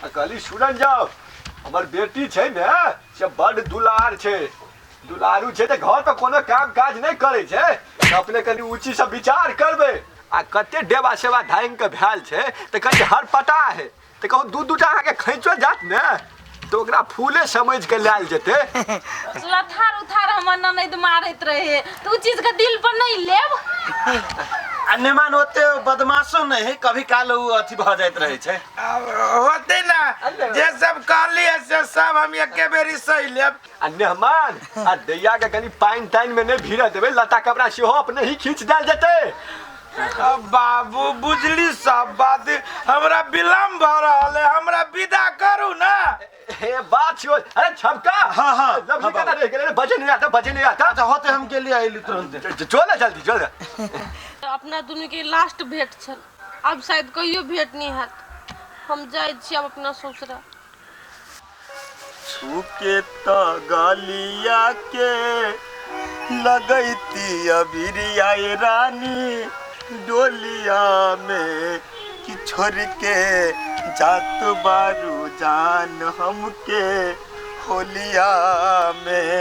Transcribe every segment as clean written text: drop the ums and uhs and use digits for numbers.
कहली सुनल जाओ हमर बेटी छै ने से बड़ दुलार छै दुलारू छै त घर पर कोनो काम काज नहीं करे छै अपने कनी ऊंची से विचार करबे आ कते डेवा सेवा धांग के भैल छै त कनी हर पटा है त कहू दू दूटा के खैचो जात ने तो ओकरा फूले समझ के लायल जेते लथार उथार हमर ननद मारैत रहे तू चीज के दिल पर नहीं लेब अन्यमान होते बदमाशो नहीं कभी काल अथी भ जाइत रहे छै होते ना जे सब कहली से सब हम एके बेरी सही लेब अन्यमान आ दैया के कनी पाइन ताइन में नहीं भीड़ देबे लता कपड़ा सेहो अपने ही खींच डाल जेते बाबू बुझली सब बात हमरा विलम्ब भ रहल है हमरा विदा करू ना हे बात छो अरे छमका हाँ लवली का रह गेले बजे नहीं आता अच्छा होते हम के लिए आइली तुरंत चल जल्दी चल अपना दुनू के लास्ट भेंट छल अब शायद कहियो भेंट नहीं हैत हम जाय छी अब अपना ससुरा छुके तो गलिया के लगैती अबिरिया रानी डोलिया में कि छोड़ के जात बारू जान हमके होलिया में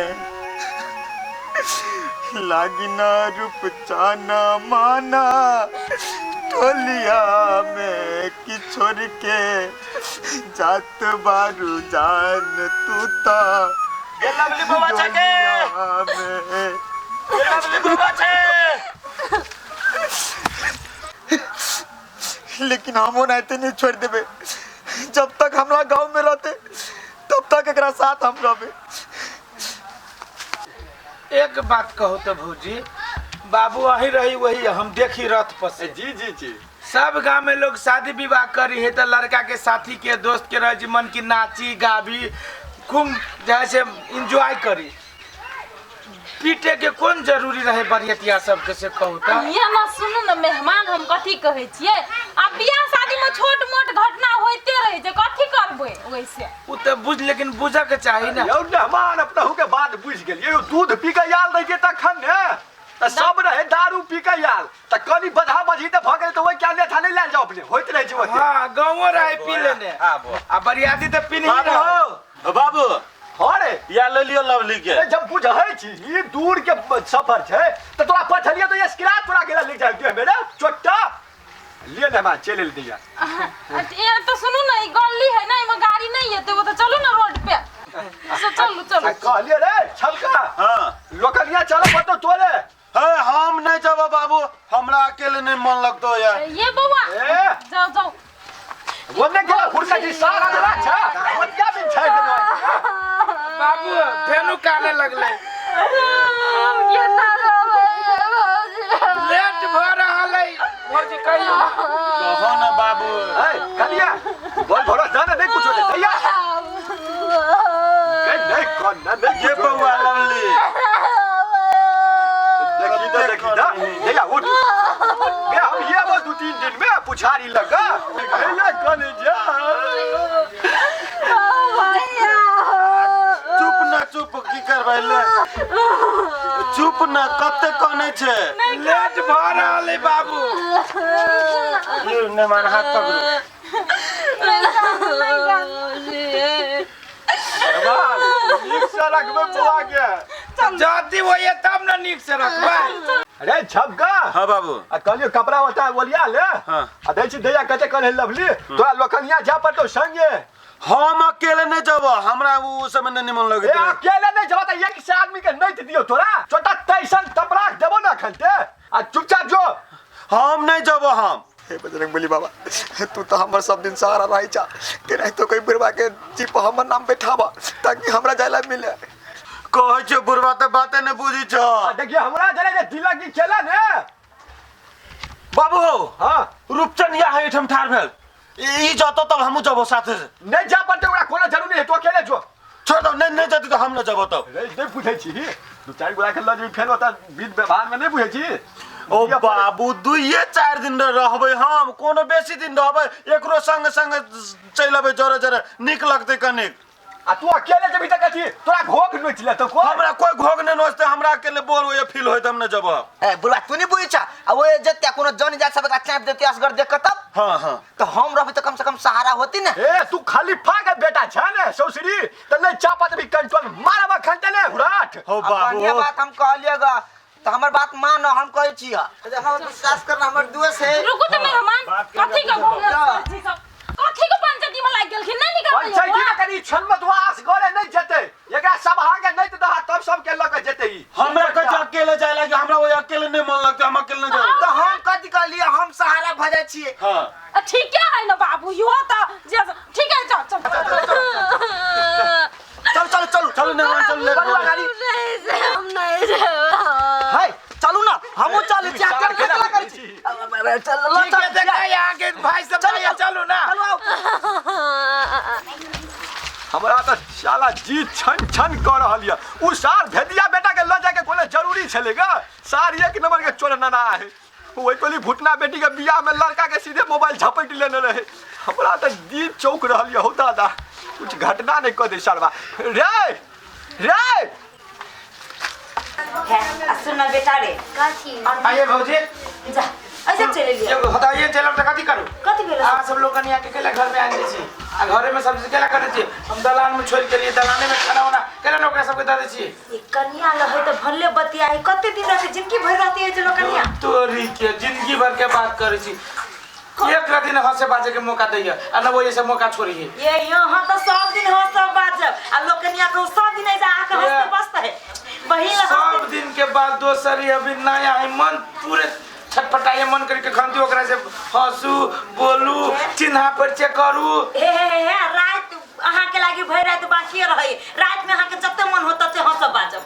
लागना रूप चाना माना टोलिया में कि छोड़ के जात बारू जान तू तो ये लवली बाबा छके ये लवली बाबा छे लेकिन हमो नहीं नहीं छोड़ देबे जब तक हमरा गांव में रहते तब तक एकरा साथ हम रहबे एक बात कहो तो भौजी बाबू वही रही वही हम देखी रथ पर से जी सब गांव में लोग शादी विवाह करी है तो लड़का के साथी के दोस्त के रह मन की नाची गावी खूब जैसे एंजॉय करी पीटे के कौन जरूरी रहे बरियतिया सब के से कहू त ये ना सुनू ना मेहमान हम कथी कहै छियै अब बियाह शादी में छोट मोट घटना होते रहे जे कथी करबै वैसे उ त बुझ लेकिन बुझे के चाही ना यौ मेहमान अपनाहु के बात बुझ गेलिए दूध पी के आयल रहिए तखन ने त सब रहे दारू पी के आयल त कनी बधा बजी त भ गेल त ओइ क्या ले थाने ले जाओ अपने होइत रहे छै ओते हां गांवो रहे पी लेने आ बरियाती त पी नहीं रहे बाबू अरे या ले लियो लवली के जब बुझै छी ई दूर के सफर छै त तोरा पछलिए तो ये स्क्रैच तोरा गेला ले जाय दियो मेरे छोटा ले ना मा चले ले दिया ये तो सुनू ना ई गली है ना इमे गाड़ी नहीं है तो वो तो चलो ना रोड पे चलो कहलिए रे छलका हां लोकनिया चलो पतो तोरे हम नहीं जाबो बाबू हमरा अकेले नहीं मन लगतो यार ये बउआ जाओ ओने गेला फुरसा जी सारा जरा छा ओतिया भी छै बाबू फेनु काने लगले ये ना लेट भ रहल है भौजी कहियो कहो ना बाबू कनिया बोल भरो जाने नहीं कुछ होते भैया नहीं कौन ना ये बउआ लवली देखी दा भैया उठ मैं हम ये वो 2-3 दिन में पुछारी लगा ले कने जा चुप ना चुप की करबै ले चुप ना कते कने छे लेट भ रहल है बाबू ये ने मान हाथ पकड़ो नीक से रखबे बुआ के जाती होइए तब ना नीक से रखबै अरे छबका हां बाबू आ कहलियो कपड़ा होता ओलिया ले हां आ दै छी दैया कते कने लवली तोरा लोकनिया जा पर तो संगे हम अकेले नहीं जाबो हमरा उ समय नहीं मन लगे अकेले नहीं जाओ त एक से आदमी के नहीं दियो तोरा छोटा तैसन तपराक देबो ना खनते आ चुपचाप जो हम नहीं जाबो हम हे बजरंगबली बाबा तू तो हमर सब दिन सहारा रही चा के नहीं तो कोई बुढ़वा के जीप हमर नाम बैठावा ताकि हमरा जायला मिले कहै छ बुढ़वा त बाते नहीं बुझी छ देखिए हमरा जरे जे दिलक की खेला ने बाबू हां रूपचन या है ठम ठार भेल ई जतो तब हमहु जाबो साथे नहीं जा पड़ते ओकरा कोनो जरूरी है तो अकेले जो छोड़ दो नहीं जाती तो हम न जाबो तब नहीं पूछै छी 2-4 गोरा के लज फेन होता बीच व्यवहार में नहीं बुझै छी ओ बाबू 2-4 दिन रहबै हम कोनो बेसी दिन रहबै एकरो संग संग चलबै जरे जरे निक लगतै कनिक आ तू अकेले जब तक छी तोरा घोक नोच ले तो को हमरा कोई घोग ने नोचते हमरा अकेले बोर होय फील होय तब न जब ए बुढ़वा तू नहीं बुझी छा आ वो जत्या कोनो जन जा सब चाप देते असगर देख तब हां हां तो हम रहबे तो कम से कम सहारा होती ना। ए तू खाली फाके बेटा छ ने सौसरी त ले चापत भी कंट्रोल मारबा खंते ने हुराट हो बाबू ये बात हम कहलिएगा तो हमर बात मान हम कहै छी हम विश्वास करना हमर दोस्त है। रुको तो मेहमान कथी का भोग कथी के पंचायती में लाग गेल कि नहीं निकल पंचायती में कनी छनमतवास करे नहीं जते एकरा सब आगे नहीं त तब सब के लग जते ई हमरा कह अकेले जाय लागे हमरा वो अकेले नहीं मन लगते हम अकेले न जाओ तो हम कथी कहलिए हम सहारा भजे छिए। हां ठीक है ना बाबू यो तो ठीक है चल चल चल चल चल ना चल ले गाड़ी हम नहीं जाओ है चलू ना हमहु चल छी चार के ना चल ठीक है देखा यहाँ के भाई सब भैया चलो ना। हमरा त साला जी छन छन कर रहल या उ सार भेदिया बेटा के ल जाके कोले जरूरी छलेगा सार एक नंबर के चोर ना है ओई कोली भुटना बेटी के बियाह में लड़का के सीधे मोबाइल झपट लेने रहे हमरा त जी चौक रहल या हो दादा कुछ घटना नहीं कर दे सालवा रे रे सुन बेटा रे आइए भौजी जा ऐसे चले लिया एगो बताइए चलम त कथी करू कथी भेल आ सब लोग कनिया के केला घर में आन छी आ घरे में सब्जी केला करे छी हम दलान में छोड़ के लिए दलाने में खाना वाना केला नौकरा सबके दे छी। ये कन्या लहे तो भल्ले बतियाई कते दिन रहते जिंदगी भर रहती है जो कन्या तोरी के जिंदगी भर के बात करे छी एक दिन हंसे बाजे के मौका दैया आ न वो ये सब मौका छोड़िए ये यहाँ तो सब दिन हो सब बात जब आ लोग कन्या को सब दिन ऐसा आके हंसते बसता है वही सब दिन के बाद दोसर अभी नया है मन पूरे छटपटाइए मन करके खंती ओकरा से हंसू बोलू चिन्हा परिचय करू हे रात अहाँ के लागी भई रात बाकी रहे रात में अहाँ के जते मन होता से हंसब बाजब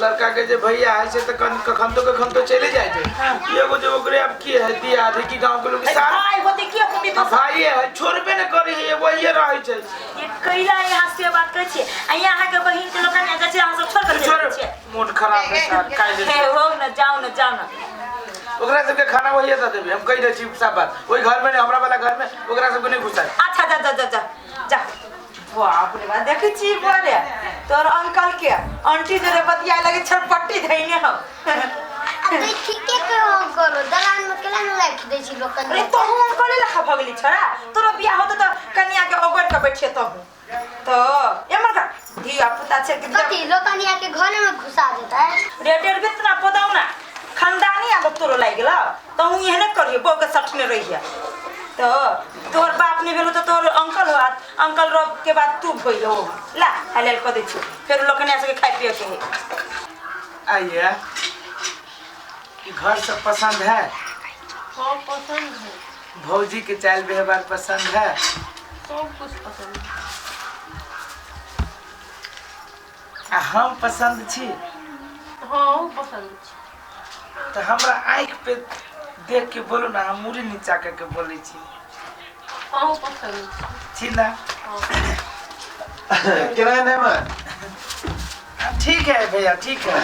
लड़का के जे भैया है से तो कखन तो चले जाए थे एगो जो ओकरे अब की है दिया आधे की गांव के लोग साथ भाई होते की होती तो भाई है छोड़बे न करे है वही रहे छै ये कैला यहाँ से बात करे छी आ यहाँ के बहिन के लोग ने जैसे अहाँ सब छोड़ कर छोड़ दे छी मूड खराब है साल काहे हे हो न जाओ न ओकरा सबके खाना वही दे देबे हम कह दे छी सब बात ओई घर में हमरा वाला घर में ओकरा सबके नहीं घुसा। अच्छा जा बाप रे बाप देखै छी बोले तोर अंकल के आंटी जरे बतिया लगे छटपट्टी धइने हम अबे ठीके कहो करो दलान में केला न लाइक दै छी लोग अरे तो हम अंकल लखा भगली छोरा तोरा बियाह होत तो कन्या के ओगर के बैठे तो एमर का धिया पुता छे के कथी लोग कन्या के घर में घुसा देता है रेडियर बितना पदावना खानदानी आदत तोरो लाग गेला तो हूं एहने करिए बो के सटने रहिया तो तोर बाप ने भेलो तो तोर अंकल हो अंकल रो के बाद तू भइलो ला हलेल क दे छी फिर लोग कन्या से खाइ पिए के आइए कि घर सब पसंद है हाँ पसंद है भौजी के चाल व्यवहार पसंद है सब कुछ पसंद है हम पसंद छी हाँ पसंद है तो हमरा आँख पे देख के बोलो ना हम मुड़ी नीचा करके बोले छी हाँ पसंद है छी ना केना नहीं मैं ठीक है भैया ठीक है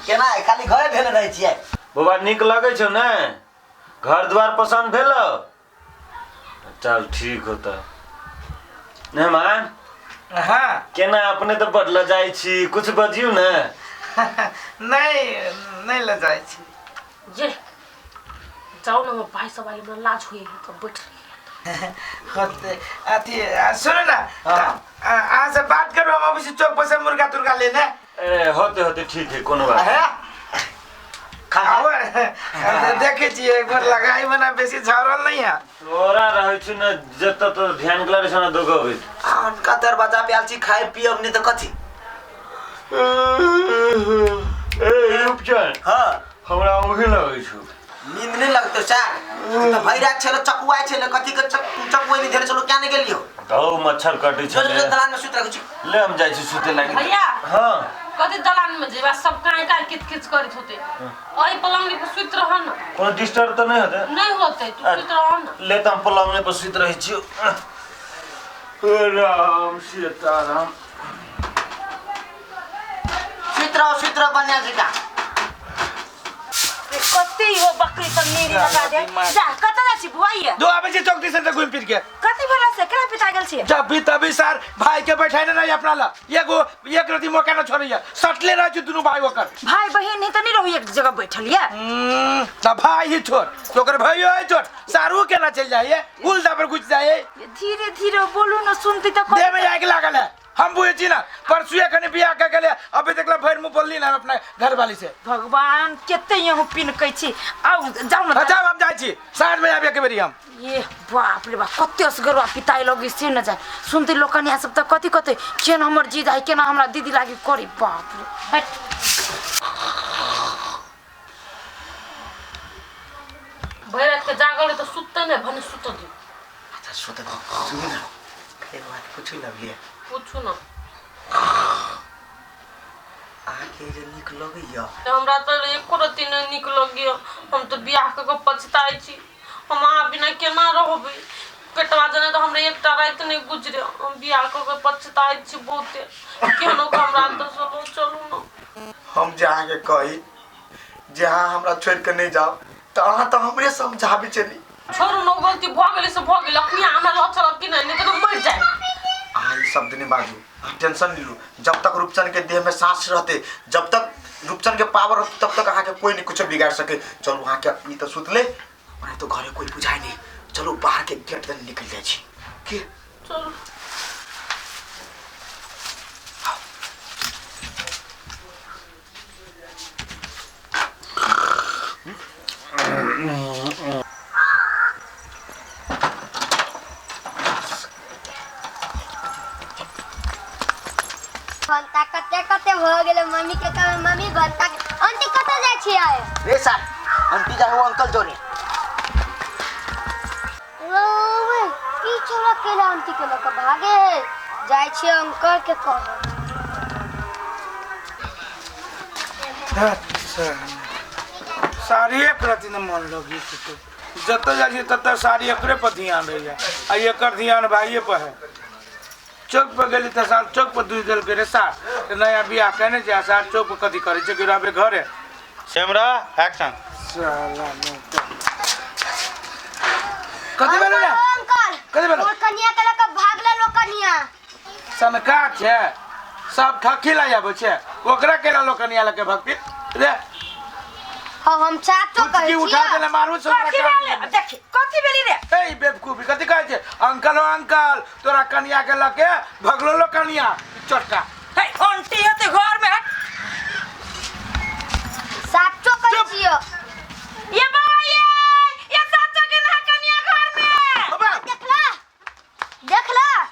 केना है खाली घरे भेल रहै छियै बाबा निक लगे छौ ने घर द्वार पसंद भेलो चल ठीक होता मेहमान हाँ केना अपने तो बदला जाय छी कुछ बजियो ना नहीं ले जाए छी जे जाओ ना भाई सब आइल में लाज हुई है तो बैठ रही होते अथी सुनो ना आज से बात करो हम अभी से चौक पर से मुर्गा तुर्गा लेने ए होते ठीक है कोनो बात है खाओ देखे छी एक बार लगाई बना बेसी झरल नहीं है तोरा रहै छु न जत तो ध्यान गला छ न दोगो बे उनका दरवाजा पे आलची खाए पियब नहीं तो कथी ए उपचार हां हमरा ओहे लगै छु नींद नहीं लगतो सार तो भैरा छले चकुआ छले कथी के चकुआ नहीं धेरे चलो क्या नहीं गेलियो धौ मच्छर काटै छ चल दलान में सुत रहै छी ले हम जाय छी सुते लागि भैया हां कथी दलान में जेबा सब काहे किच करत होते ओई पलंग पे सुत रह न कोनो डिस्टर्ब तो नहीं होते नहीं होते तू सुत रह न ले तम पलंग पे सुत रहै छी राम सीताराम सुत रहो बन्या जी का से कते हो बकरी त मेरी लगा दे जा कत जाछि भुआइए दो आबे छी चौक दिसन से घुम फिर के कति भेला से केला पिता गेल छी जब भी तभी सर भाई के बैठाई नहीं अपना ला एगो एक रति मौका न छोड़िया सटले रह छी दुनु भाई ओकर भाई बहन नहीं त नहीं रहो एक जगह बैठल या त भाई ही छोड़ तोकर भाइयो है छोड़ सारू के ना चल जाए उल्टा पर घुस जाए धीरे धीरे बोलू न सुनती त दे में आके लागल है हम बुझे छी ना परसुए कने बियाह के गेले अबे तक ला भर मुंह बोलली ना अपना घर वाली से भगवान केते यहु पिन कहै छी आउ जाउ न अच्छा हम जाई छी साँझ में आबे के बेरी हम ये बाप रे बाप कते असगरवा पिताई लगी से न जाए सुनते लोकनिया सब त कति कते केन हमर जीद है केना हमरा दीदी लागि करी बाप रे भैरत के जागल त सुत्ते नै भने सुत्त दियो अच्छा सुत सुन न एक बात पूछ लबिए पूछू न आके जे निक लगैया हमरा त एको रति नै निक लगियो हम त बियाह क पछताई छी हम आ बिना केना रहबै पेटवा जने त हमरा एकटा रात नै गुजरे हम बियाह क पछताई छी बहुते केनो हमरा त चलू न हम जहाँ के कही जहाँ हमरा छोड़ के नहीं जाओ तो अहाँ तो हमरे समझाबी चली छोरू न गलती भ गेलै से भ गेलै अखनी हमरा लचल कि नै त मर जाए आई शब्द नहीं बाजू आप टेंशन नहीं लो जब तक रूपचंद के देह में सांस रहते जब तक रूपचंद के पावर होते तब तक अहाँ के कोई नहीं कुछ बिगाड़ सके चलो वहाँ के ई तो सुत ले और तो घरे कोई बुझाई नहीं चलो बाहर के गेट से निकल जाए छी के चलो भंता कते कते भ गेले मम्मी के कहे मम्मी भंता आंटी कते जाय छियै रे सर आंटी जा वो अंकल जोनी ओए की छोरा केला आंटी के लक भागे जाय छियै अंकल के कहे अच्छा सारी एक रति न मन लगी तो जत जाई तत सारी एकरे पर ध्यान रह जाए आ एकर ध्यान भाइये पर है चौक पर गेली त साल चौक पर दुई दिल के साथ नया बियाह कहने जा साल चौक पर कथी करे छै कि रहबे घरे कैमरा एक्शन साला कथी भेलै रे अंकल कथी भेलै और कनिया के लक भागले लो कनिया सनका छै सब ठकी ला आबै छै ओकरा केला लोकनिया लके भक्ति रे हम चाचो कहे की उठा देले मारू से कथि भेले देख कथि भेली रे ए बेवकूफी कथी कहै छै अंकल अंकल तोरा कनिया के लके भगलो लोकनिया चटका हे आंटी हते घर में